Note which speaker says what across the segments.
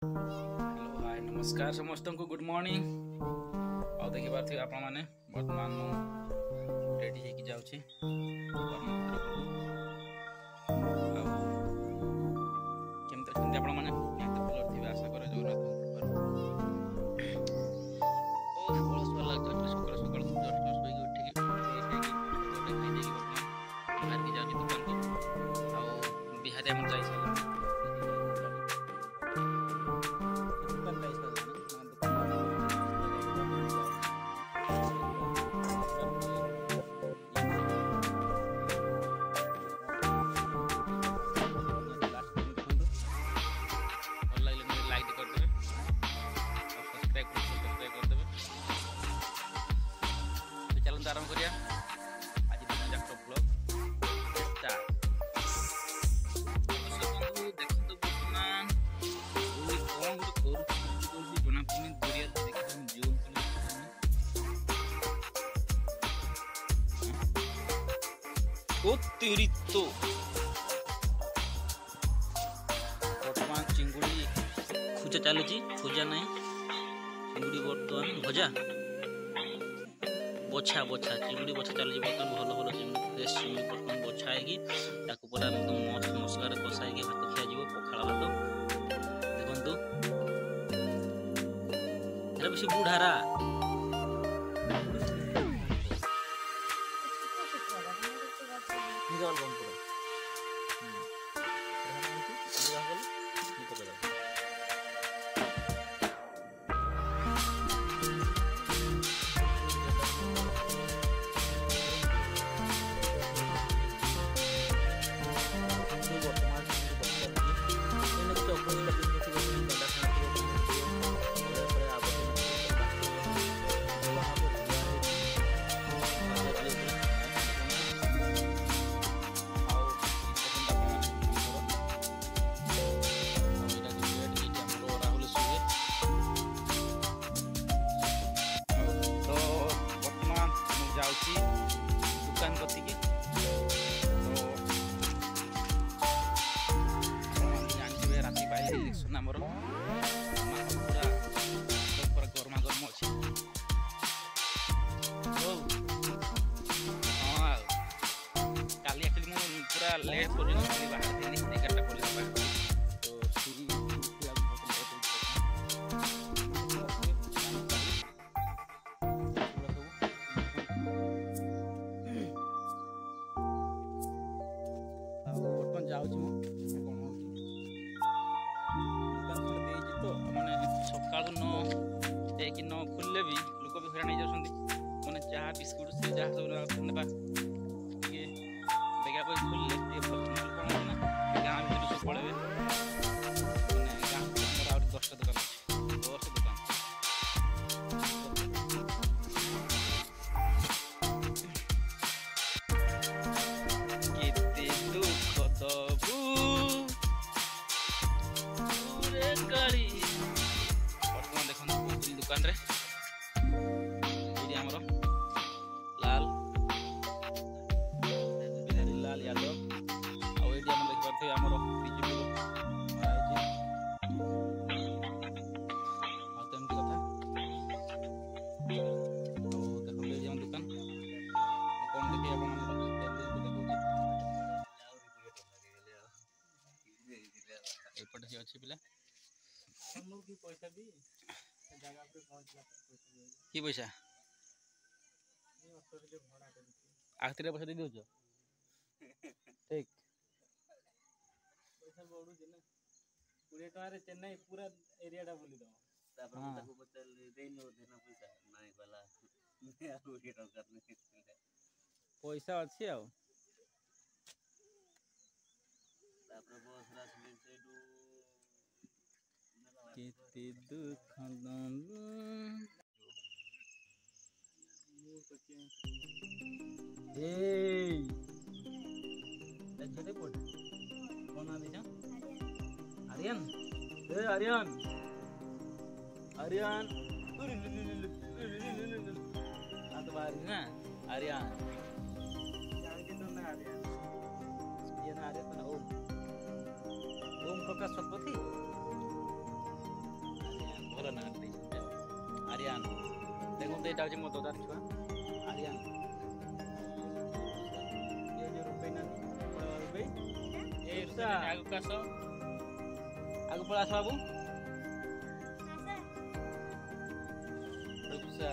Speaker 1: Hello hi नमस्कार समस्त को गुड मॉर्निंग ଆଉ ଦେଖିପାରୁଥିବେ ଆପଣମାନେ ବର୍ତ୍ତମାନ ମୁଁ ରେଡ଼ି ହେଇକି ଯାଉଛି କର୍ମକ୍ଷେତ୍ରକୁ। ଆଉ କେମିତି ଅଛନ୍ତି ଆପଣମାନେ? ନିହାତି ଭଲ ଥିବେ ଆଶା କରେ ଜଗନ୍ନାଥଙ୍କ କୃପାରୁ। ବହୁତ ଅଳସୁଆ ଲାଗୁଛି ସକାଳୁ ସକାଳୁ ଜଷ୍ଟ ଶୋଇକି ଉଠିକି ଖାଇକି ଖାଇଦେଇକି ବର୍ତ୍ତମାନ ବାହାରିକି ଯାଉଛି ଦୋକାନକୁ। ଆଉ ବିହାରୀ ଆମର ଯାଇସାରିଲା आरंभ करिया आज दिन जाकर ब्लॉग स्टार्ट। बंधु देखते बर्तमान कौन गोटे जना पड़नी दुरिया देखा जीवन अतिरिक्त बर्तमान चिंगुड़ी खोजा चलुची खोजा ना चिंगुड़ी बर्तमान भजा बछा बछा चिंगुड़ी बछा चलती बर्तमान भल भल फ्रेश चिंगुड़ी बर्तमान बछा है पूरा एकदम मस्त मसलार कषा है भात खिया पखाड़ भात देखु बेस बुढ़ारा दुकान कति जानते राति पाइले इलेक्शन आमर पूरा गरमा गर्म अच्छे हाँ काली एक्चुअली मुझे पूरा लेट कर बाहर 11टा कॉलेज जाऊँ कौन हो दुकान खंडे देती तो मैंने सका न खोलले भी लोक भी हईराण हो जाती मैंने चाह बिस्कुट से जहाँ सब ना बेगा खोलले कौन ना गाँ भर सब पड़े मैंने गाँव आम 10टा दुकान अच्छे 10 दुकान दुकान रे आमर लाल बिहारी लाल यादव आम देखिए आमर बीजेपी मरामती कथा देखिए दुकान कौन देखिए एपटे सी अच्छी पिला पैसा भी कि पैसा आखिरी पैसा दे दौ ठीक पैसा बढ़ू ना 20 टका चेन्नई पूरा एरिया बुली दो पैसा अच्छी केते दुख कौन आर्यन आर्यन आर्यन बाहर ना आर्यन ओम प्रकाश शतपथी देखते एटा अछि मो ददार छुआ आर्यन ये जो रुपए नानी पड़ा रुपए ए रुपए आगु कास आगु पड़ा बाबू रुपसा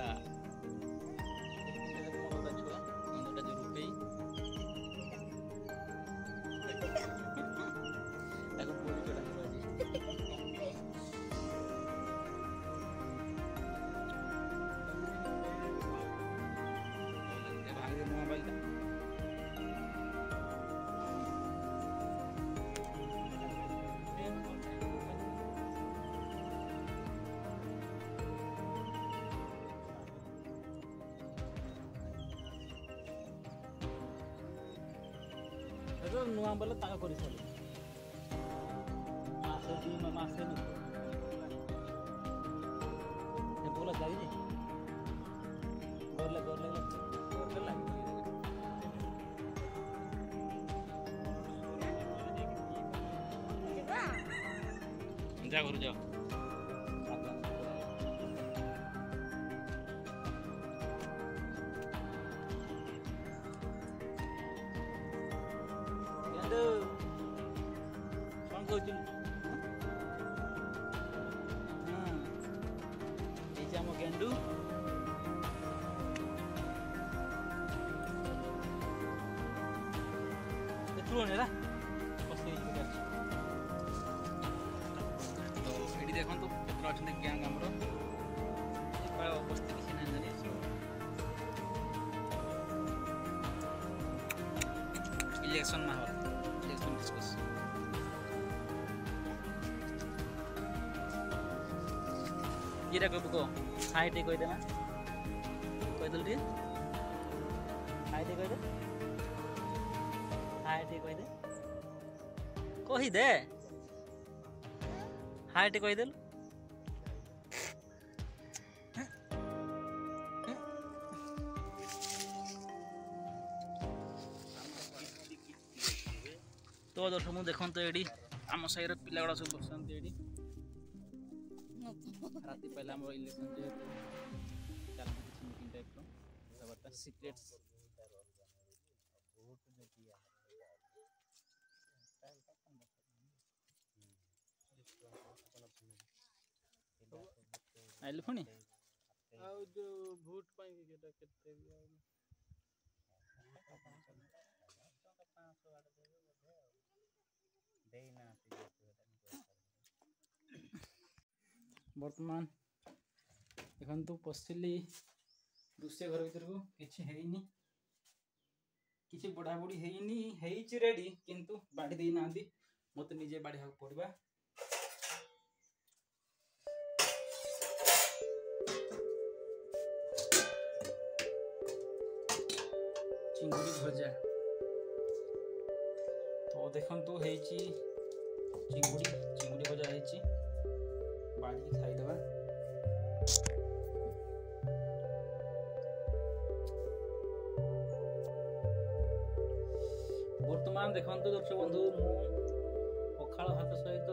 Speaker 1: नुआ बोले ताका करि साले मासे दी मासे न ए बोला जाई जे गोरले लागी जा घर जाओ कौन कहूँ ये आम गेंडू ना तो ये देखो तो अच्छा गैंग आमर उपस्थित किसी ना इलेक्शन माहौल इलेक्शन डिस्कस ये कहबू कह हाई टे कहीदे ना कहीदेल टे हाई टे कहीदे हाई टे कहीदे कहीदे हाई टे कहीदेल तो दर्शक मुझे देखते ये आम साइर पिला गुड़ा सब बसते ये राति पहले आम इलेक्शन जेहतु चलती किसी मीटिंग टाइप कथबार्ता सिक्रेट्स आइल पुणी जो भोट बर्तमान एखन तो पशिली रोषे घर भर को किसी बढ़ा बढ़ी है रेडी किंतु बाड़ी दे ना मत निजे बाढ़ा पड़ा चिंगुड़ी भजा तो देखु चिंगुड़ी भजा है बाड़ी खाईदे बर्तमान देखो दर्शक बंधु पखाल भात सहित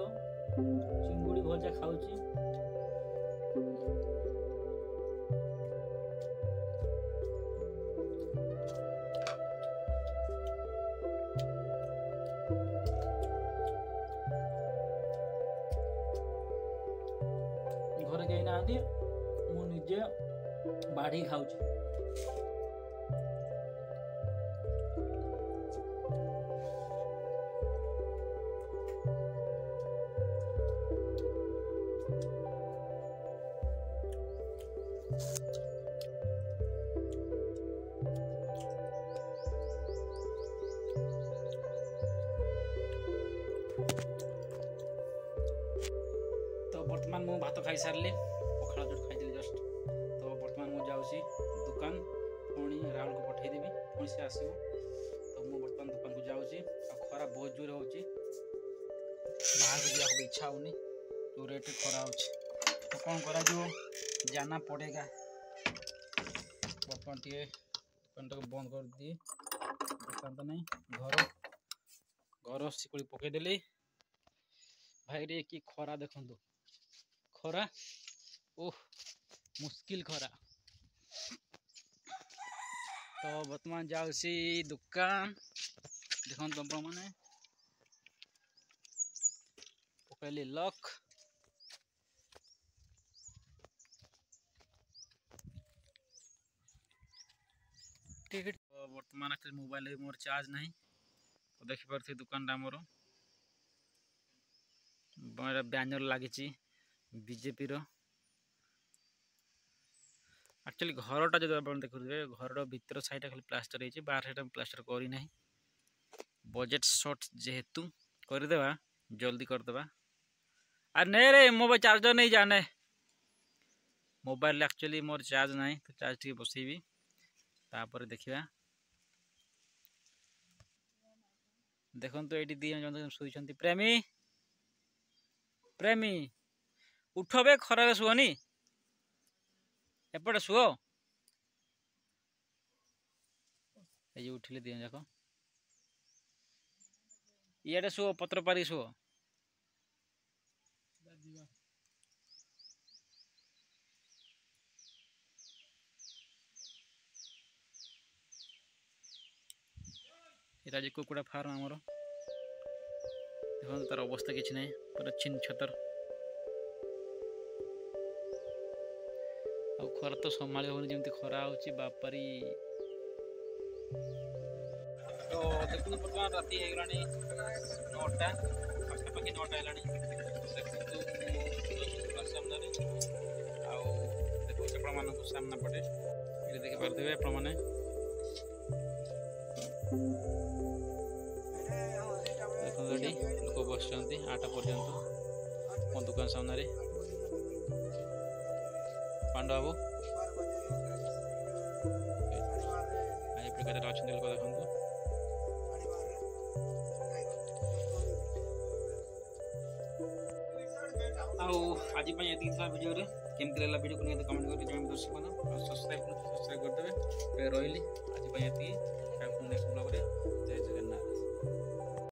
Speaker 1: चिंगुड़ी भजा खाऊची घरे कहीं ना मु निजे बाढ़ी खाऊची तो बर्तमान मु भात खाई सारे पखाड़ जो खाई जस्ट तो बर्तमान मु जाऊँगी दुकान पुणी राहुल को पठेदेवी पुणी से आसो तो मु बर्तमान दुकान को जाऊँगी खरा बहुत जोर हो बाहर जावाक इच्छा होनी जो रेट खरा हो तो कौन करा जाना पड़ेगा बर्तमान टे दुकान टाक बंद कर दिए दुकान तो नहीं घर शिकुड़ी पकईदेली भाई रे कि खरा देखु खरा ओह मुस्किल खरा तो बर्तमान जाऊँगी दुकान देखो तुम मैंने पकड़ली लक ठीक है। तो बर्तमान एक्चुअली मोबाइल मोर चार्ज नहीं तो देखिपे दुकान मोर बैनर लगी बीजेपी रो एक्चुअली घरटा जो आप देखुए घर भीतर साइड खाली प्लास्टर हो बाहर साइड प्लास्टर करना बजेट शॉर्ट जेहेतु करदेवा जल्दी करदेवा अरे नहीं रे मोबाइल चार्जर नहीं जाने मोबाइल एक्चुअली मोर चार्ज नहीं तो चार्ज टी बसैबी तापर देखा देखो तो ये दी शुई प्रेमी प्रेमी उठ बे खरारे शुअनी एपटे शुओ ये उठिले दी जाक इे शुओ पत्र पारी शुओ ये कुकुड़ा फार्म आमर देखो तार अवस्था किसी ना पूरा छिन छतर आ खरा तो संभाली होनी जमी खरा हो बापारी तो देखो बर्तमान राति होगलानी 9टा पाखापाखि 9टा है सामने देखो आपण मान सामना पटे ये देखिपे आपण मैंने लोक बस 8टा पर्यंत मो दुकान सामने पांडु बाबू प्रकार अच्छा लोक देखो आज ये वीडियो केमती लगा वीडियो को कमेंट करके दर्शक सब्सक्राइब करदे रही आज